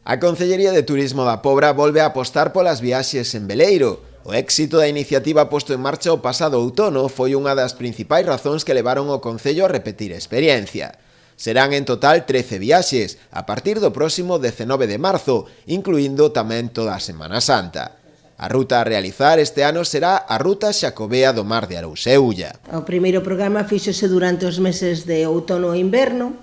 A Concellería de Turismo da Pobra volve a apostar polas viaxes en veleiro. O éxito da iniciativa posto en marcha o pasado outono foi unha das principais razóns que levaron o Concello a repetir a experiencia. Serán en total 13 viaxes, a partir do próximo 19 de marzo, incluindo tamén toda a Semana Santa. A ruta a realizar este ano será a Ruta Xacobea do Mar de Arousa e Ulla. O primeiro programa fíxose durante os meses de outono e inverno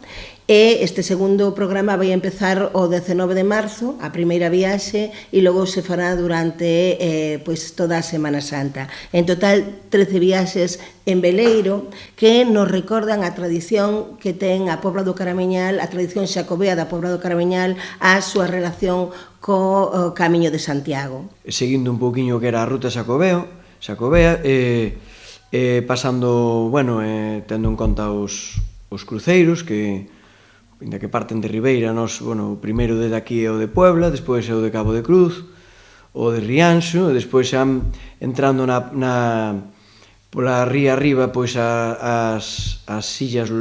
e este segundo programa vai empezar o 19 de marzo, a primeira viaxe, e logo se fará durante toda a Semana Santa. En total, 13 viaxes en veleiro que nos recordan a tradición que ten a Pobra do Caramiñal, a tradición xacobea da Pobra do Caramiñal, a súa relación co Camiño de Santiago. Seguindo un pouquiño que era a Ruta Xacobea, pasando, tendo en conta os cruceiros que ainda que parten de Ribeira, o primeiro de aquí é o de Puebla, despois é o de Cabo de Cruz, o de Rianxo, e despois xa entrando pola ría arriba as illas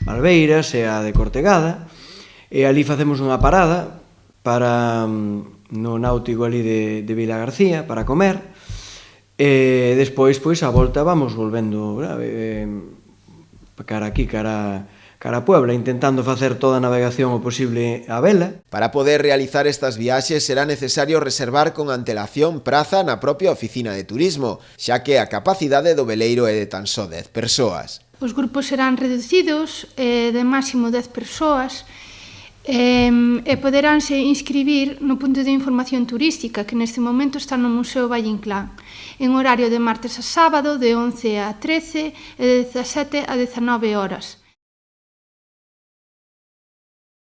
Malveiras e a de Cortegada, e ali facemos unha parada no náutico ali de Vila García para comer, e despois a volta vamos volvendo cara aquí, cara a Puebla, intentando facer toda a navegación o posible a vela. Para poder realizar estas viaxes será necesario reservar con antelación praza na propia oficina de turismo, xa que a capacidade do veleiro é de tan só 10 persoas. Os grupos serán reducidos de máximo 10 persoas e poderánse inscribir no punto de información turística que neste momento está no Museo Valle Inclán, en horario de martes a sábado de 11 a 13 e de 17 a 19 horas.